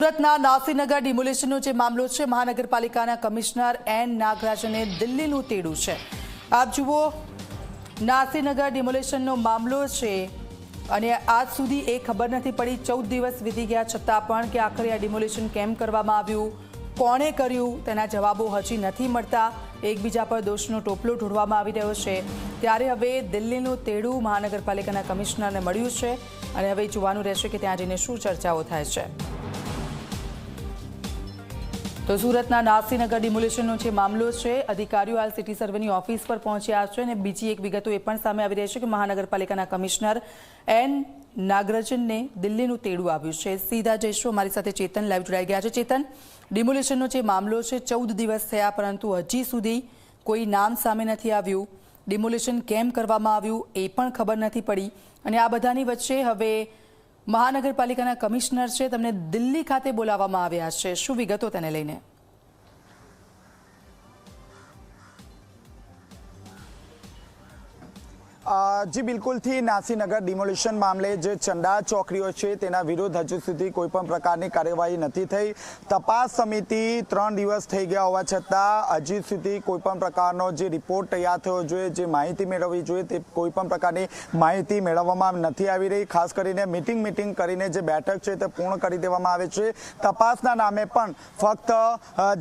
સુરતના નાસીનગર ડિમોલિશનનો જે મામલો છે, મહાનગરપાલિકાના કમિશનર એન નાગરાજને દિલ્હીનું તેડું છે। આપ જુઓ, નાસીનગર ડિમોલિશનનો મામલો છે અને આજ સુધી એ ખબર નથી પડી। 14 દિવસ વીતી ગયા છતાં પણ કે આખરે આ ડિમોલિશન કેમ કરવામાં આવ્યું, કોણે કર્યું, તેના જવાબો હજી નથી મળતા। એકબીજા પર દોષનો ટોપલો ઢોળવામાં આવી રહ્યો છે। ત્યારે હવે દિલ્હીનું તેડું મહાનગરપાલિકાના કમિશનરને મળ્યું છે અને હવે જોવાનું રહેશે કે ત્યાં જઈને શું ચર્ચાઓ થાય છે। તો સુરતના નાસીનગર ડિમોલિશનનો જે મામલો છે, અધિકારીઓ હાલ સિટી સર્વેની ઓફિસ પર પહોંચ્યા છે અને બીજી એક વિગતો એ પણ સામે આવી રહી છે કે મહાનગરપાલિકાના કમિશનર એન નાગરાજનને દિલ્હીનું તેડું આવ્યું છે। સીધા જઈશું, અમારી સાથે ચેતન લાઈવ જોડાઈ ગયા છે। ચેતન, ડિમોલિશનનો જે મામલો છે, 14 દિવસ થયા પરંતુ હજી સુધી કોઈ નામ સામે નથી આવ્યું। ડિમોલિશન કેમ કરવામાં આવ્યું એ પણ ખબર નથી પડી અને આ બધાની વચ્ચે હવે મહાનગરપાલિકાના કમિશનર છે, તેમને દિલ્હી ખાતે બોલાવવામાં આવ્યા છે। શું વિગતો તેને લઈને? જી બિલકુલથી નાસીનગર ડિમોલિશન મામલે જે ચંડા ચોકડીઓ છે તેના વિરુદ્ધ હજુ સુધી કોઈ પણ પ્રકારની કાર્યવાહી નથી થઈ। તપાસ સમિતિ 3 દિવસ થઈ ગયા હોવા છતાં હજી સુધી કોઈ પણ પ્રકારનો જે રિપોર્ટ તૈયાર થયો જોઈએ, જે માહિતી મેળવવી જોઈએ, તે કોઈ પણ પ્રકારની માહિતી મેળવવામાં નથી આવી રહી। ખાસ કરીને મીટિંગ કરીને જે બેઠક છે તે પૂર્ણ કરી દેવામાં આવે છે। તપાસના નામે પણ ફક્ત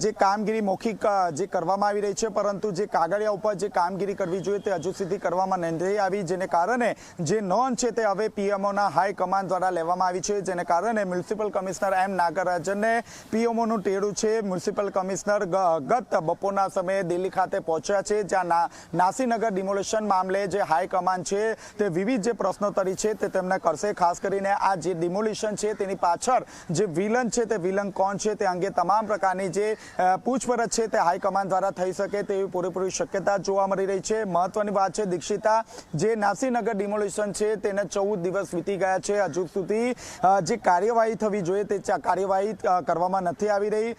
જે કામગીરી મૌખિક જે કરવામાં આવી રહી છે, પરંતુ જે કાગળિયા ઉપર જે કામગીરી કરવી જોઈએ તે હજુ સુધી કરવામાં નથી આવી, જેને કારણે જે નોંધ છે તે હવે પીએમઓના હાઈકમાન્ડ દ્વારા લેવામાં આવી છે। જેને કારણે મ્યુનિસિપલ કમિશનર એમ નાગરાજનને પીએમઓનું તેડું છે। મ્યુનિસિપલ કમિશનર ગત બપોરના સમયે દિલ્હી ખાતે પહોંચ્યા છે, જ્યાં નાસીનગર ડિમોલિશન મામલે જે હાઈકમાન્ડ છે તે વિવિધ જે પ્રશ્નોત્તરી છે તે તેમને કરશે। ખાસ કરીને આ જે ડિમોલિશન છે તેની પાછળ જે વિલન છે તે વિલન કોણ છે તે અંગે તમામ પ્રકારની જે પૂછપરછ છે તે હાઈકમાન્ડ દ્વારા થઈ શકે તેવી પૂરેપૂરી શક્યતા જોવા મળી રહી છે। મહત્વની વાત છે દીક્ષિતા, જે નાસીનગર ડિમોલિશન છે તેને 14 દિવસ વીતી ગયા છે, હજુ સુધી જે કાર્યવાહી થવી જોઈએ તે કાર્યવાહી કરવામાં નથી આવી રહી।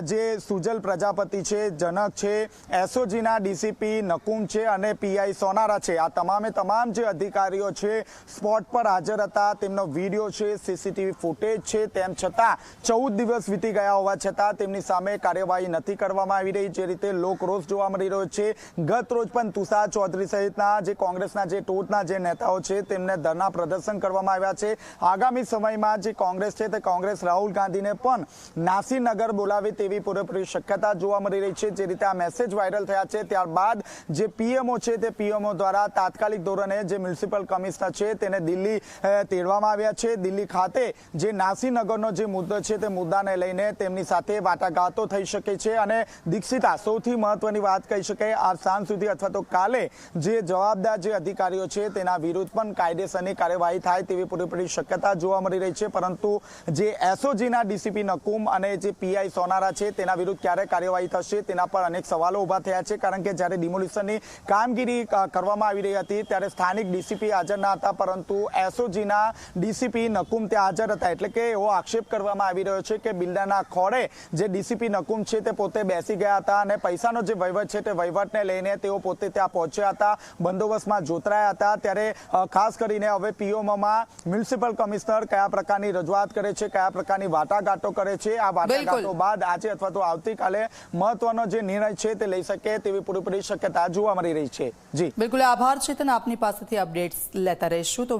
જે સુજલ પ્રજાપતિ છે, જનક છે, એસઓજીના ડીસીપી નકુમ છે અને પીઆઈ સોનારા છે, આ તમામે તમામ જે અધિકારીઓ છે સ્પોટ પર હાજર હતા। તેમનો વિડીયો છે, સીસીટીવી ફૂટેજ છે, તેમ છતાં 14 દિવસ વીતી ગયા હોવા છતાં તેમની સામે કાર્યવાહી નથી કરવામાં આવી રહી। જે રીતે લોકરોષ જોવા મળી રહ્યો છે, ગત રોજ પણ તુષાર ચૌધરી સહિતના જે કોંગ્રેસના જે ટોચના જે નેતાઓ છે તેમને ધરના પ્રદર્શન કરવામાં આવ્યા છે। આગામી સમયમાં જે કોંગ્રેસ છે તે કોંગ્રેસ રાહુલ ગાંધીને પણ નાસીનગર બોલાવે તેવી પૂરેપૂરી શક્યતા જોવા મળી રહી છે। જે રીતે આ મેસેજ વાયરલ થયા છે ત્યારબાદ જે પીએમઓ છે તે પીએમઓ દ્વારા તાત્કાલિક ધોરણે જે મ્યુનિસિપલ કમિશનર છે તેને દિલ્હી તેડવામાં આવ્યા છે। દિલ્હી ખાતે જે નાસીનગરનો જે મુદ્દો છે તે મુદ્દાને લઈને તેમની સાથે વાટાઘાટો થઈ શકે છે। અને દીક્ષિતા, સૌથી મહત્વની વાત કહી શકાય, આ સાંજ સુધી અથવા તો કાલે જે જવાબદાર જે અધિકારીઓ છે તેના વિરુદ્ધ પણ કાયદેસરની કાર્યવાહી થાય તેવી પૂરેપૂરી શક્યતા જોવા મળી રહી છે। પરંતુ જે એસઓજીના ડીસીપી નકુમ અને જે પીઆઈ સોનારા છે તેના વિરુદ્ધ ક્યારે કાર્યવાહી થશે તેના પર અનેક સવાલો ઉભા થયા છે। કારણ કે જ્યારે ડિમોલિશનની કામગીરી કરવામાં આવી રહી હતી ત્યારે સ્થાનિક ડીસીપી હાજર ન હતા, પરંતુ એસઓજીના ડીસીપી નકુમ ત્યાં હાજર હતા। એટલે કે એવો આક્ષેપ કરવામાં આવી રહ્યો છે કે બિલ્ડરના ખોળે જે ડીસીપી નકુમ છે તે પોતે બેસી ગયા હતા અને પૈસાનો જે વહીવટ છે તે વહીવટને લઈને તેઓ પોતે ત્યાં પહોંચ્યા હતા, બંદોબસ્તમાં જોતરાયા હતા। ત્યારે ખાસ કરીને હવે પીએમઓમાં મ્યુનિસિપલ કમિશનર કયા પ્રકારની રજૂઆત કરે છે, કયા પ્રકારની વાટાઘાટો કરે છે, આ વાટાઘાટો બાદ આજે અથવા તો આવતીકાલે મહત્વનો જે નિર્ણય છે તે લઈ શકે તેવી પૂરેપૂરી શક્યતા જોવા મળી રહી છે। જી બિલકુલ, આભાર ચેતન, આપની પાસેથી અપડેટ્સ લેતા રહીશું। તો